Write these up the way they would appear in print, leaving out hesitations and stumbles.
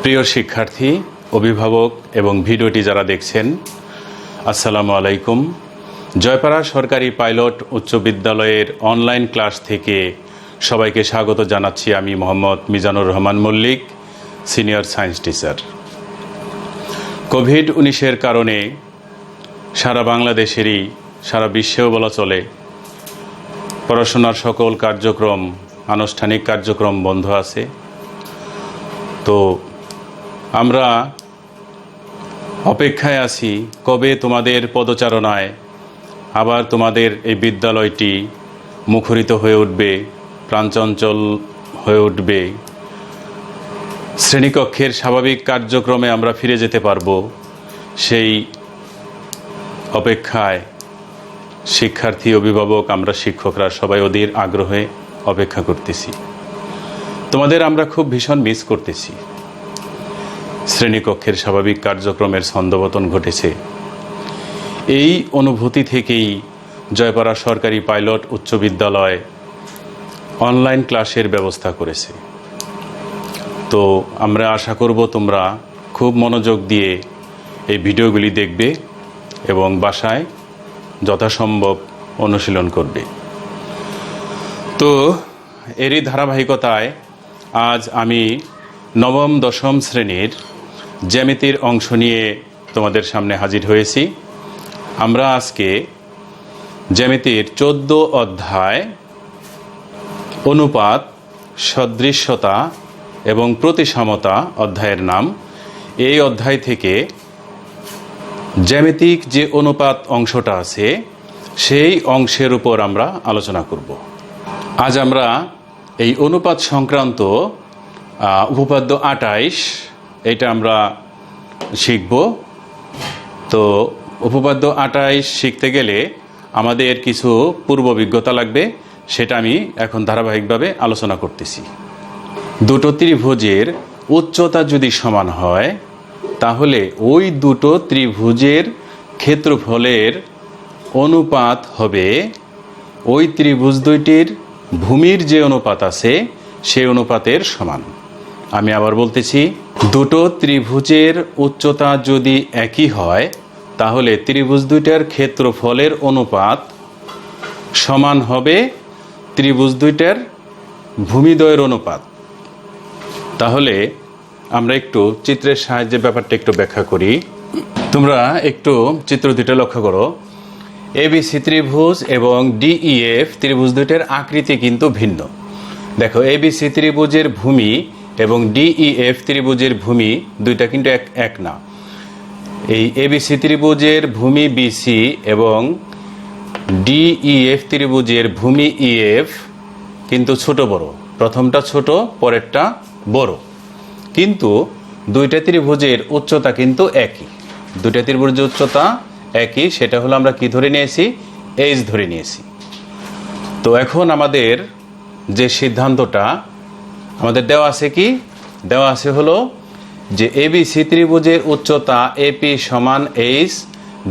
প্রিয় শিক্ষার্থী, অভিভাবক এবং ভিডিওটি যারা দেখছেন, আসসালামু আলাইকুম। জয়পাড়া সরকারি পাইলট উচ্চ বিদ্যালয়ের অনলাইন ক্লাস থেকে সবাইকে স্বাগত জানাচ্ছি। আমি Mohammad Mizanur Rahman Mallick, senior science teacher. কোভিড-19-এর কারণে সারা বাংলাদেশেরই, সারা বিশ্বেও বলা চলে, পড়াশোনার সকল কার্যক্রম, আনুষ্ঠানিক কার্যক্রম বন্ধ আছে। তো আমরা অপেক্ষায় আছি কবে তোমাদের পদচারণায় আবার তোমাদের এই বিদ্যালয়টি মুখরিত হয়ে উঠবে, প্রাণচঞ্চল হয়ে উঠবে, শ্রেণীকক্ষের স্বাভাবিক কার্যক্রমে আমরা ফিরে যেতে পারবো। সেই অপেক্ষায় শিক্ষার্থী, অভিভাবক, আমরা শিক্ষকরা সবাই অধীর আগ্রহে অপেক্ষা করতেছি। তোমাদের আমরা খুব ভীষণ মিস করতেছি। শ্রেণীকক্ষের স্বাভাবিক কার্যক্রমের ছন্দপতন ঘটেছে। এই অনুভূতি থেকেই জয়পাড়া সরকারি পাইলট উচ্চ বিদ্যালয় অনলাইন ক্লাসের ব্যবস্থা করেছে। তো আমরা আশা করব তোমরা খুব মনোযোগ দিয়ে এই ভিডিওগুলি দেখবে এবং বাসায় যথাসম্ভব অনুশীলন করবে। তো এরই ধারাবাহিকতায় আজ আমি নবম দশম শ্রেণীর জ্যামিতির অংশ নিয়ে তোমাদের সামনে হাজির হয়েছি। আমরা আজকে জ্যামিতির 14 অধ্যায় অনুপাত, সদৃশ্যতা এবং প্রতিসমতা অধ্যায়ের নাম। এই অধ্যায় থেকে জ্যামিতিক যে অনুপাত অংশটা আছে সেই অংশের উপর আমরা আলোচনা করব। আজ আমরা এই অনুপাত সংক্রান্ত উপপাদ্য 28 এটা আমরা শিখব। তো উপপাদ্য 28 শিখতে গেলে আমাদের কিছু পূর্ব অভিজ্ঞতা লাগবে, সেটা আমি এখন ধারাবাহিকভাবে আলোচনা করতেছি। দুটো ত্রিভুজের উচ্চতা যদি সমান হয় তাহলে ওই দুটো ত্রিভুজের ক্ষেত্রফলের অনুপাত হবে ওই ত্রিভুজ দুইটির ভূমির যে অনুপাত আছে সেই অনুপাতের সমান। আমি আবার বলতেছি, দুটো ত্রিভুজের উচ্চতা যদি একই হয় তাহলে ত্রিভুজ দুইটার ক্ষেত্রফলের অনুপাত সমান হবে ত্রিভুজ দুইটার ভূমিদ্বয়ের অনুপাত। তাহলে আমরা একটু চিত্রের সাহায্যে ব্যাপারটা একটু ব্যাখ্যা করি। তোমরা একটু চিত্র দুইটা লক্ষ্য করো। এবিসি ত্রিভুজ এবং ডিইএফ ত্রিভুজ দুইটার আকৃতি কিন্তু ভিন্ন। দেখো, এবিসি ত্রিভুজের ভূমি এবং ডিইএফ ত্রিভুজের ভূমি দুইটা কিন্তু এক না। এই এবিসি ত্রিভুজের ভূমি বিসি এবং ডিইএফ ত্রিভুজের ভূমি ইএফ কিন্তু ছোট বড়, প্রথমটা ছোট পরেরটা বড়, কিন্তু দুইটা ত্রিভুজের উচ্চতা কিন্তু একই। দুইটা ত্রিভুজের উচ্চতা একই, সেটা হলো আমরা কি ধরে নিয়েছি? এইচ ধরে নিয়েছি। তো এখন আমাদের যে সিদ্ধান্তটা আমাদের দেওয়া আছে, কি দেওয়া আছে হলো যে এবিসি ত্রিভুজের উচ্চতা এপি সমান এইচ,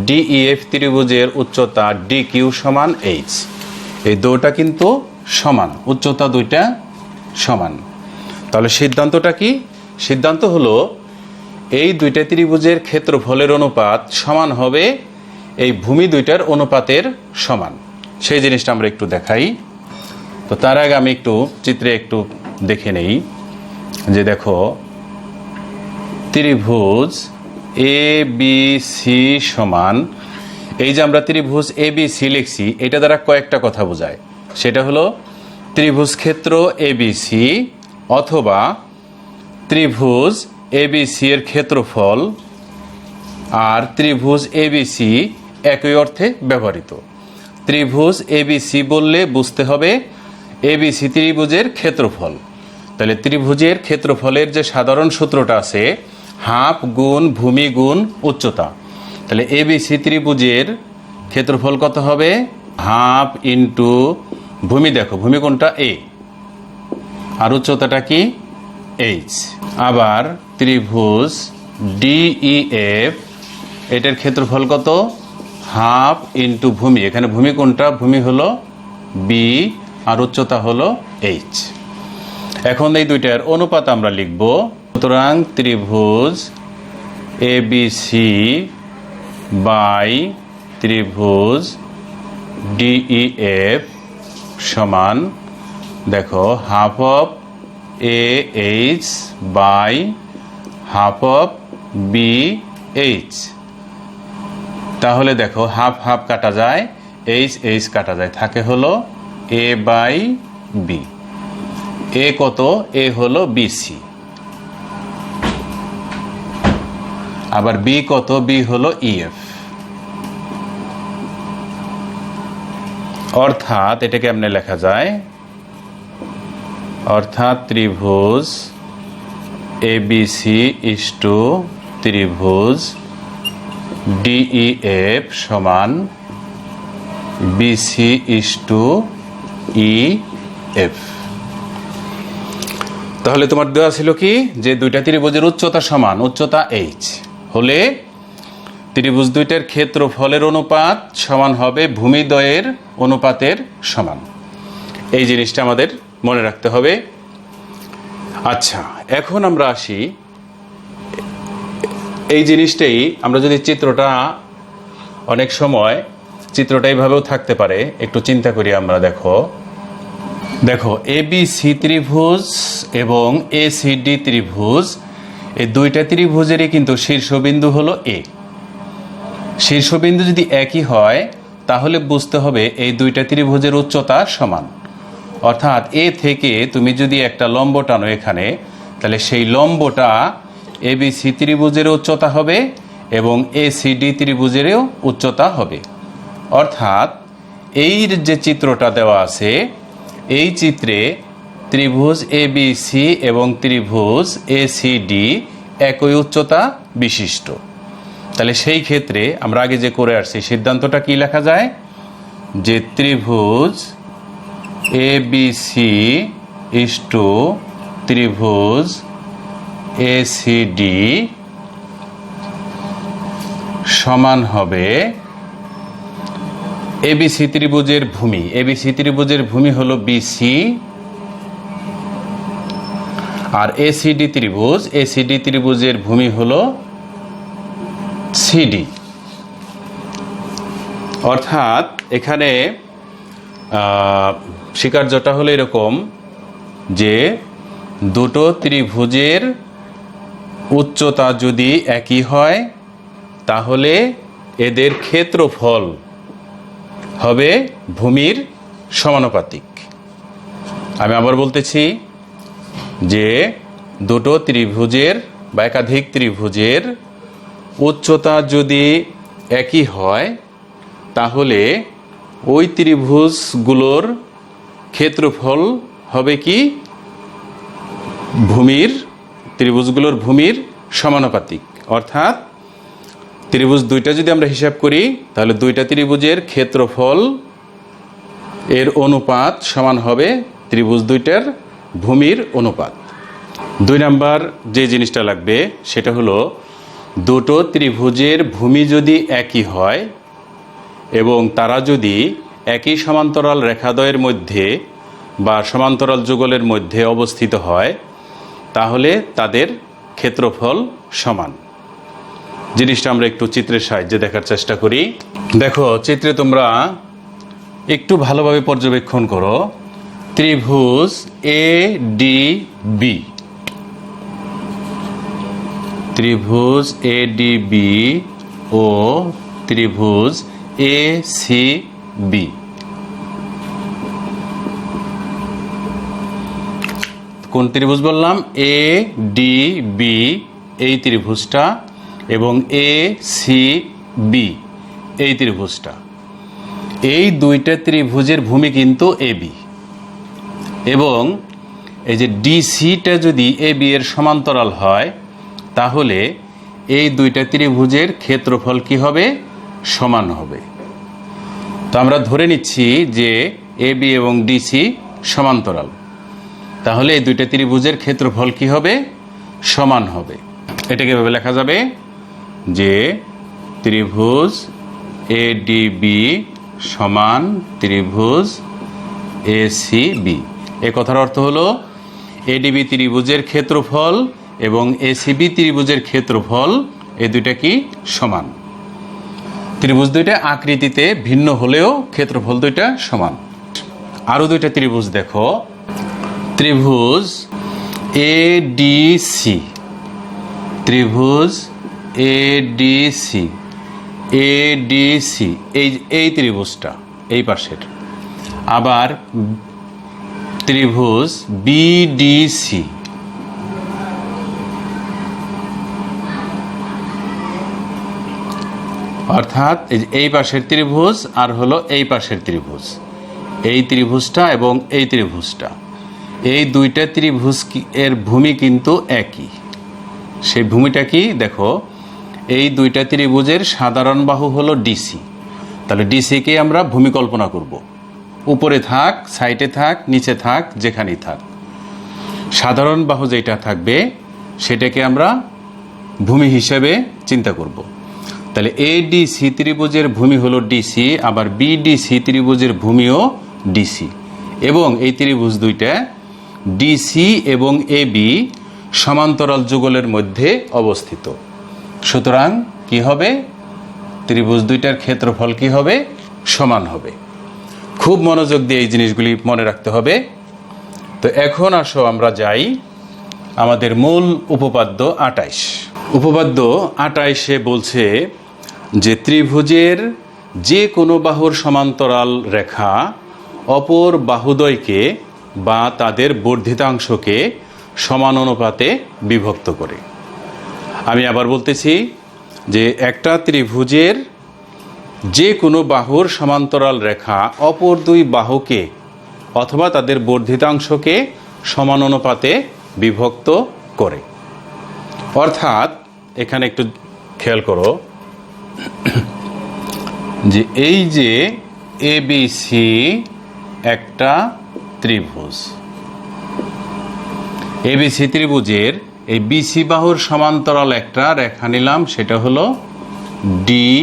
ডিইএফ ত্রিভুজের উচ্চতা ডিকিউ সমান এইচ। এই দুটো কিন্তু সমান, উচ্চতা দুইটা সমান। তাহলে সিদ্ধান্তটা কি? সিদ্ধান্ত হলো এই দুইটা ত্রিভুজের ক্ষেত্রফলের অনুপাত সমান হবে এই ভূমি দুইটার অনুপাতের সমান। সেই জিনিসটা আমরা একটু দেখাই। তো তার আগে আমি একটু চিত্রে একটু দেখে নেই যে দেখো, ত্রিভুজ এ বি সি সমান, এই যে আমরা ত্রিভুজ এ বি সি লিখছি, এটা দ্বারা কয়েকটা কথা বোঝায়। সেটা হলো ত্রিভুজ ক্ষেত্র এ বি সি অথবা ত্রিভুজ এ বি সি এর ক্ষেত্রফল আর ত্রিভুজ এ বি সি একই অর্থে ব্যবহৃত। ত্রিভুজ এ বি সি বললে বুঝতে হবে এবিসি ত্রিভুজের ক্ষেত্রফল। তাহলে ত্রিভুজের ক্ষেত্রফলের যে সাধারণ সূত্রটা আছে, হাফ গুণ ভূমি গুণ উচ্চতা। তাহলে এবিসি ত্রিভুজের ক্ষেত্রফল কত হবে? হাফ ইন্টু ভূমি, দেখো ভূমি কোনটা? এ, আর উচ্চতাটা কি? এইচ। আবার ত্রিভুজ ডিইএফ, এটার ক্ষেত্রফল কত? হাফ ইন্টু ভূমি, এখানে ভূমি কোনটা? ভূমি হলো বি আর উচ্চতা হলো এইচ। এখন এই দুইটার অনুপাত আমরা লিখব। সুতরাং ত্রিভুজ এবিসি বাই ত্রিভুজ ডিইএফ সমান, দেখো, half of A H by half of B H. তাহলে দেখো হাফ হাফ কাটা যায়, এইচ এইচ কাটা যায়, থাকে হলো এ বাই বি। এ কত? এ হলো বিসি। আবার বি কত? বি হলো ইএফ। অর্থাৎ এটাকে এমনি লেখা যায়, অর্থাৎ ত্রিভুজ এবিসি ইস টু ত্রিভুজ ডিইএফ সমান বিসি ইস টু ইএফ। তাহলে তোমার দেওয়া ছিল কি, যে দুইটা ত্রিভুজের উচ্চতা সমান, উচ্চতা এইচ হলে ত্রিভুজ দুইটার ক্ষেত্রফলের অনুপাত সমান হবে ভূমিদ্বয়ের অনুপাতের সমান। এই জিনিসটা আমাদের মনে রাখতে হবে। আচ্ছা, এখন আমরা আসি, এই জিনিসটাই আমরা যদি চিত্রটা, অনেক সময় চিত্রটা এইভাবেও থাকতে পারে, একটু চিন্তা করি আমরা। দেখো এবিসি ত্রিভুজ এবং এসিডি ত্রিভুজ, এই দুইটা ত্রিভুজেরই কিন্তু শীর্ষবিন্দু হলো এ। শীর্ষবিন্দু যদি একই হয় তাহলে বুঝতে হবে এই দুইটা ত্রিভুজের উচ্চতা সমান। অর্থাৎ এ থেকে তুমি যদি একটা লম্ব টানো এখানে, তাহলে সেই লম্বটা এবিসি ত্রিভুজের উচ্চতা হবে এবং এসিডি ত্রিভুজেরও উচ্চতা হবে। অর্থাৎ এই যে চিত্রটা দেওয়া আছে, এই চিত্রে ত্রিভুজ এবিসি এবং ত্রিভুজ এসিডি একই উচ্চতা বিশিষ্ট। তাহলে সেই ক্ষেত্রে আমরা আগে যে করে আসছি সিদ্ধান্তটা কি লেখা যায়, যে ত্রিভুজ এবিসি ইস টু ত্রিভুজ এসিডি সমান হবে এবিসি ত্রিভুজের ভূমি। এবিসি ত্রিভুজের ভূমি হলো বিসি, আর এসিডি ত্রিভুজের ভূমি হলো সিডি। অর্থাৎ এখানে স্বীকার্যটা হলো এরকম যে দুটো ত্রিভুজের উচ্চতা যদি একই হয় তাহলে এদের ক্ষেত্রফল হবে ভূমির সমানুপাতিক। আমি আবার বলতেছি যে দুটো ত্রিভুজের বা একাধিক ত্রিভুজের উচ্চতা যদি একই হয় তাহলে ওই ত্রিভুজগুলোর ক্ষেত্রফল হবে কি, ত্রিভুজগুলোর ভূমির সমানুপাতিক। অর্থাৎ ত্রিভুজ দুইটা যদি আমরা হিসাব করি তাহলে দুইটা ত্রিভুজের ক্ষেত্রফল এর অনুপাত সমান হবে ত্রিভুজ দুইটার ভূমির অনুপাত। 2 নাম্বার যে জিনিসটা লাগবে সেটা হলো, দুটো ত্রিভুজের ভূমি যদি একই হয় এবং তারা যদি একই সমান্তরাল রেখাদ্বয়ের মধ্যে বা সমান্তরাল যুগলের মধ্যে অবস্থিত হয় তাহলে তাদের ক্ষেত্রফল সমান। জিনিসটা আমরা একটু চিত্রের সাহায্যে দেখার চেষ্টা করি। দেখো চিত্রে তোমরা একটু ভালোভাবে পর্যবেক্ষণ করো। ত্রিভুজ এ ডি বি, ত্রিভুজ এ ডি বি ও ত্রিভুজ এ সি বি। কোন ত্রিভুজ বললাম? এ ডি বি এই ত্রিভুজটা এবং এ সি বি এই ত্রিভুজটা। এই দুইটা ত্রিভুজের ভূমি কিন্তু এ বি, এবং এই যে ডিসিটা যদি এ বি এর সমান্তরাল হয় তাহলে এই দুইটা ত্রিভুজের ক্ষেত্রফল কি হবে? সমান হবে। তো আমরা ধরে নিচ্ছি যে এ বি এবং ডিসি সমান্তরাল, তাহলে এই দুইটা ত্রিভুজের ক্ষেত্রফল কি হবে? সমান হবে। এটাকে এভাবে লেখা যাবে যে ত্রিভুজ এ ডি বি সমান ত্রিভুজ এ সি বি। এ কথার অর্থ হলো এডিবি ত্রিভুজের ক্ষেত্রফল এবং এসিবি ত্রিভুজের ক্ষেত্রফল এই দুইটা কি সমান। ত্রিভুজ দুইটা আকৃতিতে ভিন্ন হলেও ক্ষেত্রফল দুইটা সমান। আরো দুইটা ত্রিভুজ দেখো, ত্রিভুজ এডিসি, ত্রিভুজ এডিসি, এডিসি এই ত্রিভুজটা এই পাশের, আবার ত্রিভুজ বিডিসি, অর্থাৎ এই পাশের ত্রিভুজ আর হলো এই পাশের ত্রিভুজ, এই ত্রিভুজটা এবং এই ত্রিভুজটা, এই দুইটা ত্রিভুজ এর ভূমি কিন্তু একই। সেই ভূমিটা কি দেখো, এই দুইটা ত্রিভুজের সাধারণ বাহু হলো ডিসি। তাহলে ডিসিকে আমরা ভূমি কল্পনা করব, উপরে থাক, সাইডে থাক, নিচে থাক, যেখানেই থাক, সাধারণ বাহু যেটা থাকবে সেটাকে আমরা ভূমি হিসেবে চিন্তা করব। তাহলে এডিসি ত্রিভুজের ভূমি হলো ডিসি, আবার বিডিসি ত্রিভুজের ভূমিও ডিসি, এবং এই ত্রিভুজ দুইটা ডিসি এবং এবি সমান্তরাল যুগলের মধ্যে অবস্থিত। সুতরাং কি হবে, ত্রিভুজ দুইটার ক্ষেত্রফল কি হবে, সমান হবে। খুব মনোযোগ দিয়ে এই জিনিসগুলি মনে রাখতে হবে। তো এখন আসো আমরা যাই আমাদের মূল উপপাদ্য 28। উপপাদ্য 28-এ বলছে যে ত্রিভুজের যে কোনো বাহুর সমান্তরাল রেখা অপর বাহুদ্বয়কে বা তাদের বর্ধিতাংশকে সমান অনুপাতে বিভক্ত করে। আমি আবার বলতেছি যে একটা ত্রিভুজের যে কোনো বাহুর সমান্তরাল রেখা অপর দুই বাহুকে অথবা তাদের বর্ধিতাংশকে সমান অনুপাতে বিভক্ত করে। অর্থাৎ এখানে একটু খেয়াল করো যে এই যে এবিসি একটা ত্রিভুজ, এবিসি ত্রিভুজের এই বিসি বাহুর সমান্তরাল একটা রেখা নিলাম, সেটা হলো ডিই।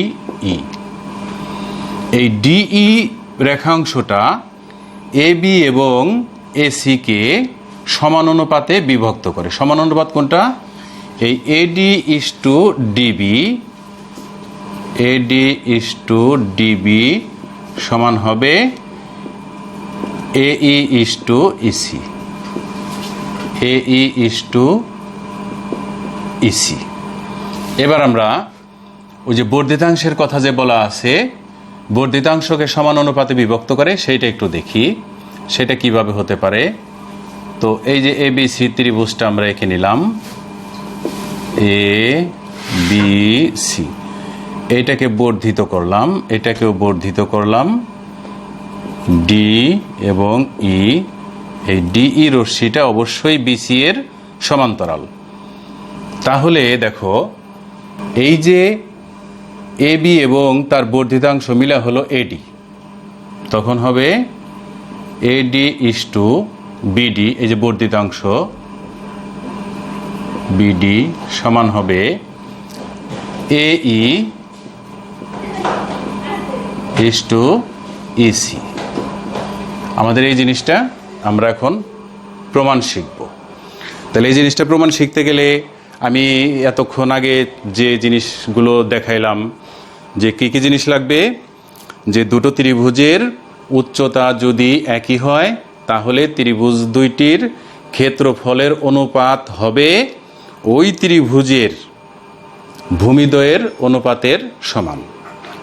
এই ডিই রেখাংশটা এবি এবং এসিকে সমান অনুপাতে বিভক্ত করে। সমান অনুপাত কোনটা, এই এডি is to DB, eddy is to DB সমান হবে এই ইস টু ইসি, এই ইস টু ইসি। এবার আমরা ওই যে বর্ধিতাংশের কথা যে বলা আছে, বর্ধিতাংশকে সমান অনুপাতে বিভক্ত করে, সেইটা একটু দেখি সেটা কিভাবে হতে পারে। তো এই যে এ বি সি ত্রিভুজটা আমরা এঁকে নিলাম, এ বি সি, এইটাকে বর্ধিত করলাম, এটাকেও বর্ধিত করলাম, ডি এবং ই। এই ডিই রশ্মিটা অবশ্যই বিসি এর সমান্তরাল। তাহলে দেখো এই যে এবি এবং তার বর্ধিতাংশ মিলা হলো এডি, তখন হবে এডি ইস টু বিডি, এই যে বর্ধিতাংশ বিডি সমান হবে এই ইস টু ইসি। আমাদের এই জিনিসটা আমরা এখন প্রমাণ শিখব। তাহলে এই জিনিসটা প্রমাণ শিখতে গেলে আমি এতক্ষণ আগে যে জিনিসগুলো দেখাইলাম, যে কী কী জিনিস লাগবে, যে দুটো ত্রিভুজের উচ্চতা যদি একই হয় তাহলে ত্রিভুজ দুইটির ক্ষেত্রফলের অনুপাত হবে ওই ত্রিভুজের ভূমিদ্বয়ের অনুপাতের সমান।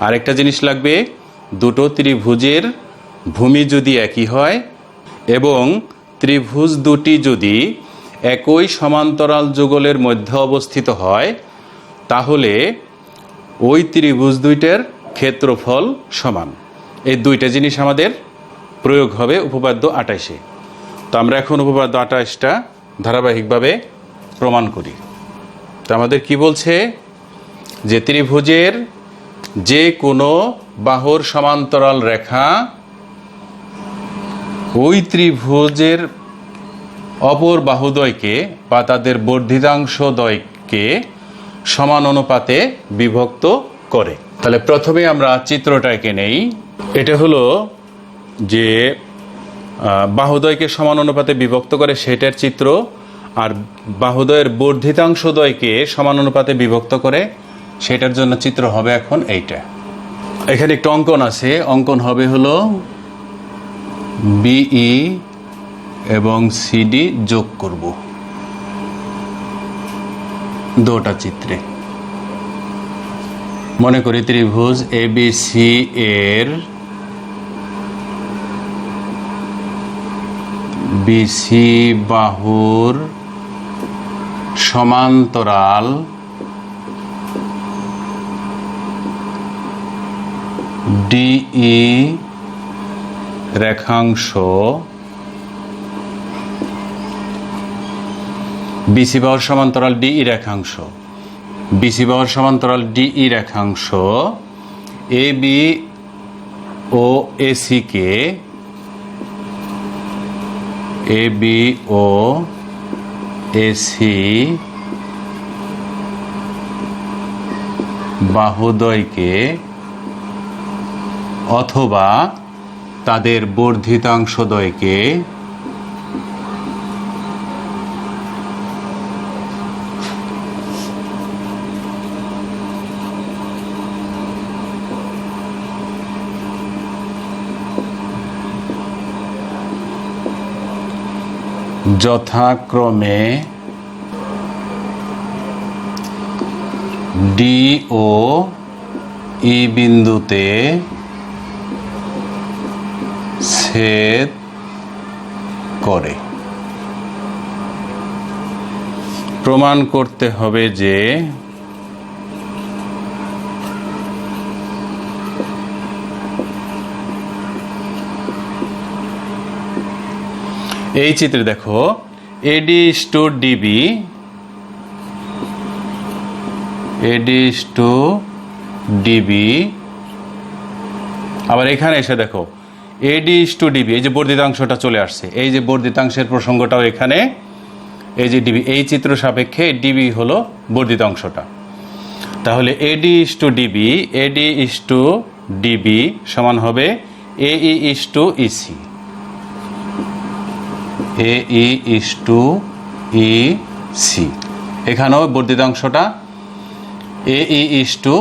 আরেকটা জিনিস লাগবে, দুটো ত্রিভুজের ভূমি যদি একই হয় এবং ত্রিভুজ দুটি যদি একই সমান্তরাল যুগলের মধ্যে অবস্থিত হয় তাহলে ওই ত্রিভুজ দুইটার ক্ষেত্রফল সমান। এই দুইটা জিনিস আমাদের প্রয়োগ হবে উপপাদ্য 28-এ। তো আমরা এখন উপপাদ্য 28টা ধারাবাহিকভাবে প্রমাণ করি। তো আমাদের কি বলছে, যে ত্রিভুজের যে কোনো বাহুর সমান্তরাল রেখা ওই ত্রিভুজের অপর বাহুদ্বয়কে বা তাদের বর্ধিতাংশ দ্বয়কে সমান অনুপাতে বিভক্ত করে। তাহলে প্রথমে আমরা চিত্রটা এঁকে নেই। এটা হলো যে বাহুদ্বয়কে সমান অনুপাতে বিভক্ত করে সেটার চিত্র, আর বাহুদ্বয়ের বর্ধিতাংশদ্বয়কে সমান অনুপাতে বিভক্ত করে, সেটার জন্য চিত্র হবে এখন এইটা। এখানে একটা অঙ্কন আছে, অঙ্কন হবে হলো বিই এবং সিডি যোগ করব দুটো চিত্রে। মনে করি ত্রিভুজ এবিসি এর বিসি বাহুর সমান্তরাল ডিই রেখাংশ বিসি বাহুর সমান্তরাল ডিই রেখাংশ, বিসি বাহুর সমান্তরাল ডিই রেখাংশ A B O AC K A B O AC বাহুদ্বয়কে অথবা তাদের বর্ধিতাংশদ্বয়কে যথাক্রমে ডি ও ই বিন্দুতে ছেদ করে। প্রমাণ করতে হবে যে এই চিত্রে দেখো এডি is to DB, eddy is to DB, আবার এখানে এসে দেখো এডি ইস টু ডিবি, এই যে বর্ধিতাংশটা চলে আসছে, এই যে বর্ধিতাংশের প্রসঙ্গটাও এখানে, এই যে ডিবি, এই চিত্র সাপেক্ষে ডিবি হলো বর্ধিতাংশটা। তাহলে এডি is to DB, eddy is to DB সমান হবে এই ইস টু ইসি, এই ইস টু ই সি, এখানেও বর্ধিতাংশটা এই ইস টু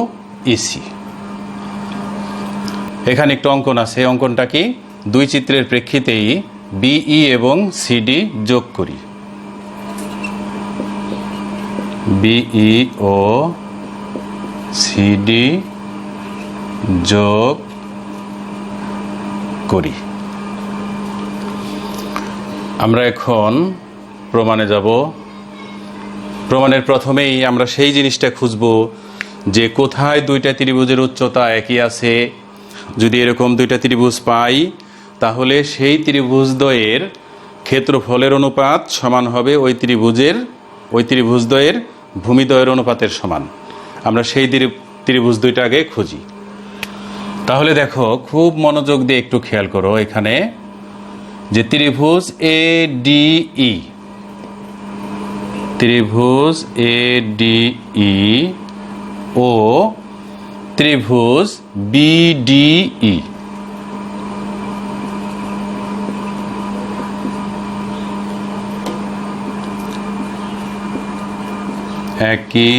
ইসি। এখানে একটু অঙ্কন আছে, অঙ্কনটা কি, দুই চিত্রের প্রেক্ষিতেই বিই এবং সিডি যোগ করি, বিই ও সিডি যোগ করি। আমরা এখন প্রমাণে যাব। প্রমাণের প্রথমেই আমরা সেই জিনিসটা খুঁজব যে কোথায় দুইটা ত্রিভুজের উচ্চতা একই আছে। যদি এরকম দুইটা ত্রিভুজ পাই তাহলে সেই ত্রিভুজদ্বয়ের ক্ষেত্রফলের অনুপাত সমান হবে ওই ত্রিভুজদ্বয়ের ভূমিদ্বয়ের অনুপাতের সমান। আমরা সেই ত্রিভুজ দুইটা আগে খুঁজি। তাহলে দেখো খুব মনোযোগ দিয়ে একটু খেয়াল করো, এখানে যে ত্রিভুজ এ ডি ই, ত্রিভুজ এ ডি ই ও ত্রিভুজ বিডিই, একই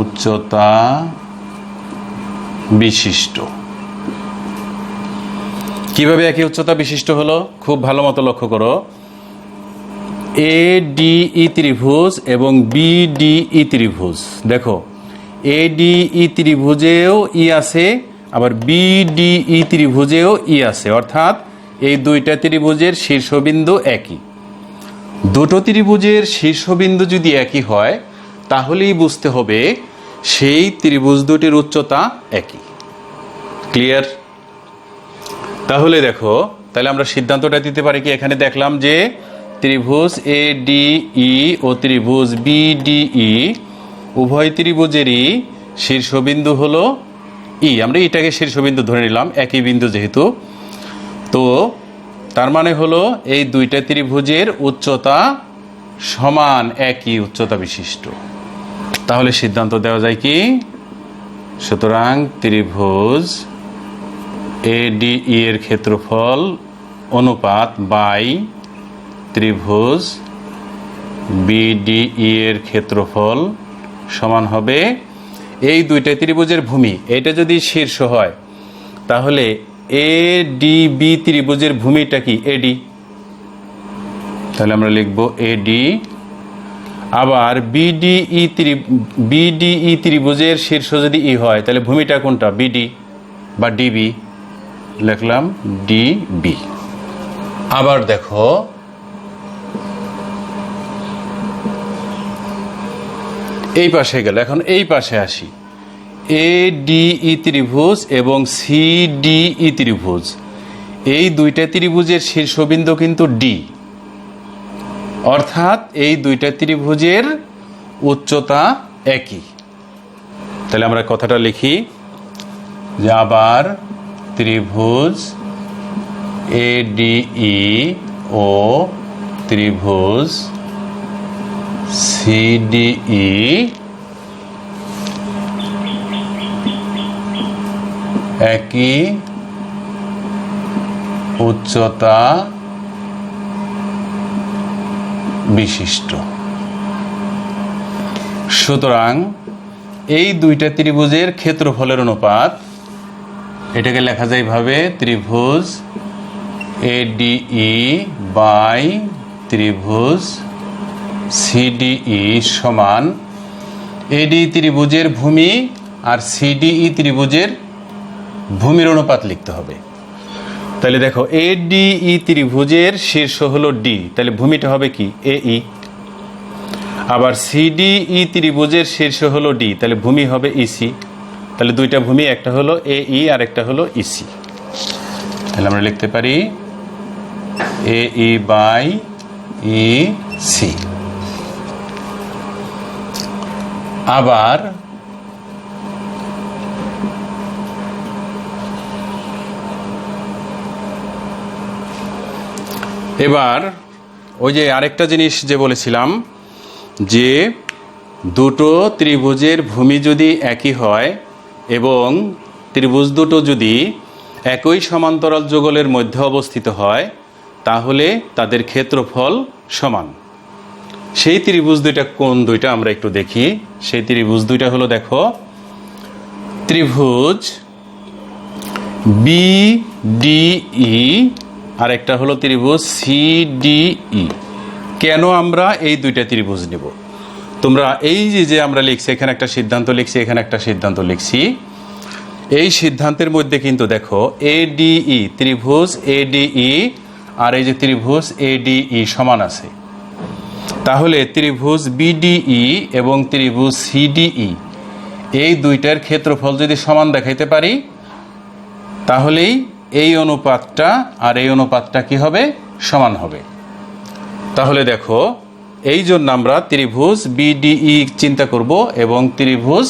উচ্চতা বিশিষ্ট। কিভাবে একই উচ্চতা বিশিষ্ট হলো খুব ভালো মতো লক্ষ্য করো। এ ডিই ত্রিভুজ এবং বিডিই ত্রিভুজ, দেখো এ ডিই ত্রিভুজেও ই আছে, আবার বিডিই ত্রিভুজেও ই আছে, অর্থাৎ এই দুইটা ত্রিভুজের শীর্ষবিন্দু একই। দুটো ত্রিভুজের শীর্ষবিন্দু যদি একই হয় তাহলেই বুঝতে হবে সেই ত্রিভুজ দুটির উচ্চতা একই। ক্লিয়ার? তাহলে দেখো, তাহলে আমরা সিদ্ধান্তটা দিতে পারি কি, এখানে দেখলাম যে ত্রিভুজ এ ডিই ও ত্রিভুজ বিডিই উভয় ত্রিভুজেরই শীর্ষবিন্দু হলো ই। আমরা এটাকে শীর্ষবিন্দু ধরে নিলাম, একই বিন্দু যেহেতু। তো তার মানে হলো এই দুইটা ত্রিভুজের উচ্চতা সমান, একই উচ্চতা বিশিষ্ট। তাহলে সিদ্ধান্ত দেওয়া যায় কি, সুতরাং ত্রিভুজ এ ডিই এর ক্ষেত্রফল অনুপাত বাই ত্রিভুজ বিডিই এর ক্ষেত্রফল সমান হবে এই দুইটা ত্রিভুজের ভূমি। এটা যদি শীর্ষ হয় তাহলে এডিবি ত্রিভুজের ভূমিটা কি এডি, তাহলে আমরা লিখব এডি। আবার বিডিই ত্রিভুজের শীর্ষ যদি ই হয় তাহলে ভূমিটা কোনটা বিডি বা ডিবি, লিখলাম ডিবি। আবার দেখো এই পাশে গেল, এখন এই পাশে আসি। এডিই ত্রিভুজ এবং সিডিই ত্রিভুজ, এই দুইটা ত্রিভুজের শীর্ষবিন্দু কিন্তু ডি, অর্থাৎ এই দুইটা ত্রিভুজের উচ্চতা একই। তাহলে আমরা কথাটা লিখি যে আবার ত্রিভুজ এডিই ও ত্রিভুজ সিডিই একই উচ্চতা বিশিষ্ট। সুতরাং এই দুইটা ত্রিভুজের ক্ষেত্রফলের অনুপাত, এটাকে লেখা যায় ভাবে ত্রিভুজ এডিই বাই ত্রিভুজ সিডিই সমান এডি ত্রিভুজের ভূমি আর সিডিই ত্রিভুজের ভূমির অনুপাত লিখতে হবে। তাহলে দেখো এডিই ত্রিভুজের শীর্ষ হলো ডি, তাহলে ভূমিটা হবে কি এই। আবার সিডিই ত্রিভুজের শীর্ষ হলো ডি, তাহলে ভূমি হবে ইসি। তাহলে দুইটা ভূমি, একটা হলো এই আর একটা হলো ইসি। তাহলে আমরা লিখতে পারি এই বাই ইসি। আবার এবার ওই যে আরেকটা জিনিস যে বলেছিলাম যে দুটো ত্রিভুজের ভূমি যদি একই হয় এবং ত্রিভুজ দুটো যদি একই সমান্তরাল যুগলের মধ্যে অবস্থিত হয় তাহলে তাদের ক্ষেত্রফল সমান। সেই ত্রিভুজ দুইটা কোন দুইটা আমরা একটু দেখি। সেই ত্রিভুজ দুইটা হলো, দেখো, ত্রিভুজ বিডিই আর একটা হলো ত্রিভুজ সিডিই। কেন আমরা এই দুইটা ত্রিভুজ নেব? তোমরা এই যে আমরা লিখছি, এখানে একটা সিদ্ধান্ত লিখছি, এখানে একটা সিদ্ধান্ত লিখছি। এই সিদ্ধান্তের মধ্যে কিন্তু দেখো এডিই, ত্রিভুজ এডিই আর এই যে ত্রিভুজ এডিই সমান আছে। তাহলে ত্রিভুজ বিডিই এবং ত্রিভুজ সিডিই এই দুইটার ক্ষেত্রফল যদি সমান দেখাইতে পারি তাহলেই এই অনুপাতটা আর এই অনুপাতটা কি হবে? সমান হবে। তাহলে দেখো এই জন্য আমরা ত্রিভুজ বিডিই চিন্তা করব এবং ত্রিভুজ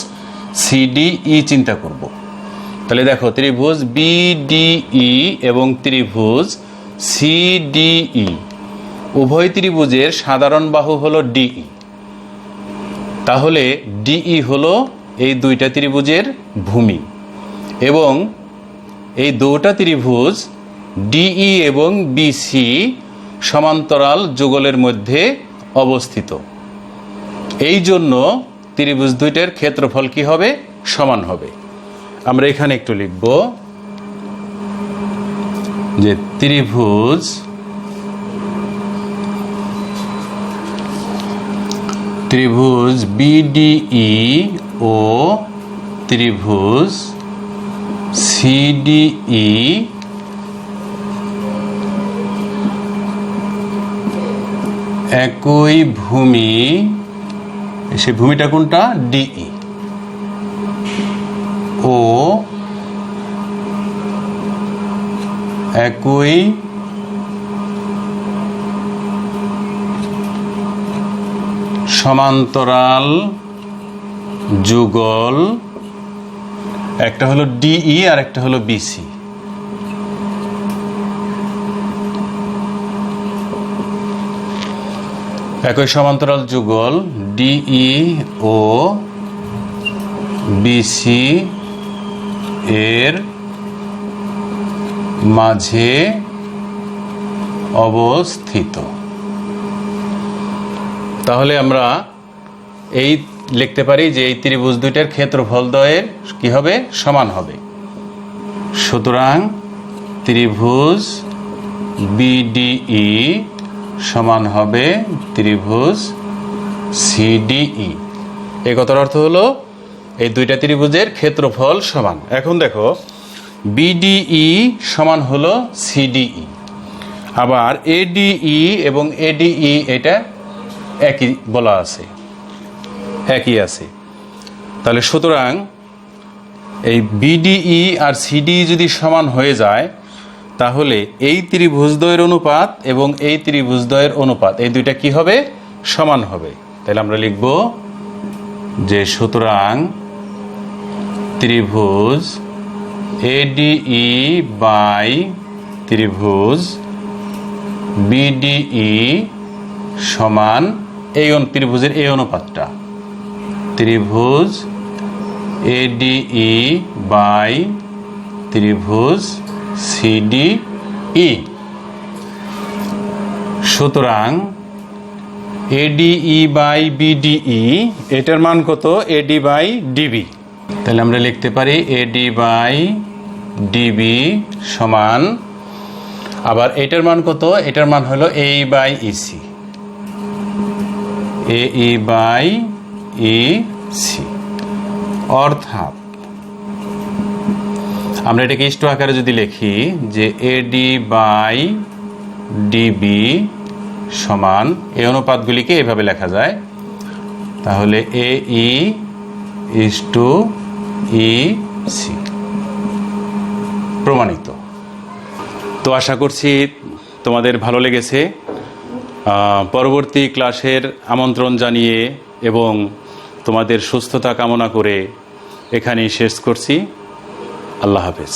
সিডিই চিন্তা করব। তাহলে দেখো ত্রিভুজ বিডিই এবং ত্রিভুজ সিডিই উভয় ত্রিভুজের সাধারণ বাহু হলো ডিই। তাহলে ডিই হলো এই দুইটা ত্রিভুজের ভূমি এবং এই দুটো ত্রিভুজ ডিই এবং বিসি সমান্তরাল যুগলের মধ্যে অবস্থিত। এই জন্য ত্রিভুজ দুইটার ক্ষেত্রফল কি হবে? সমান হবে। আমরা এখানে একটু লিখব যে ত্রিভুজ বিডিই ও ত্রিভুজ সিডিই একই ভূমি, সেই ভূমিটা কোনটা? ডিই। ও একই সমান্তরাল যুগল, একটা হলো ডিই আর একটা হলো বিসি। একই সমান্তরাল যুগল ডিই ও বিসি এর মাঝে অবস্থিত। তাহলে আমরা এই লিখতে পারি যে এই ত্রিভুজ দুইটার ক্ষেত্রফল দ্বয়ের কি হবে, সমান হবে। সুতরাং ত্রিভুজ বিডিই সমান হবে ত্রিভুজ সিডিই। এই কথার অর্থ হলো এই দুইটা ত্রিভুজের ক্ষেত্রফল সমান। এখন দেখো বিডিই সমান হলো সিডিই, আবার এডিই এবং এডিই এটা একই বলা আছে, একই আছে। তাহলে সুতরাং এই বিডিই আর সিডিই যদি সমান হয়ে যায় তাহলে এই ত্রিভুজদ্বয়ের অনুপাত এবং এই ত্রিভুজদ্বয়ের অনুপাত এই দুইটা কি হবে, সমান হবে। তাহলে আমরা লিখব যে সুতরাং ত্রিভুজ এডিই বাই ত্রিভুজ বিডিই সমান এই ত্রিভুজের এই অনুপাতটা, ত্রিভুজ এডিই বাই ত্রিভুজ সিডিই। সুতরাং এডিই বাই বিডিই এটার মান কত, এডি বাই ডিবি। তাহলে আমরা লিখতে পারি এডি বাই ডিবি সমান, আবার এটার মান কত, এটার মান হলো এই বাই ইসি, এই বাই ইসি। অর্থাৎ আমরা এটাকে ইষ্ট আকারে যদি লিখি যে এডি বাই ডিবি সমান, এই অনুপাতগুলিকে এভাবে লেখা যায়, তাহলে এ ই ইস টু ই সি। প্রমাণিত। তো আশা করছি তোমাদের ভালো লেগেছে। পরবর্তী ক্লাসের আমন্ত্রণ জানিয়ে এবং তোমাদের সুস্থতা কামনা করে এখানেই শেষ করছি। আল্লাহ হাফেজ।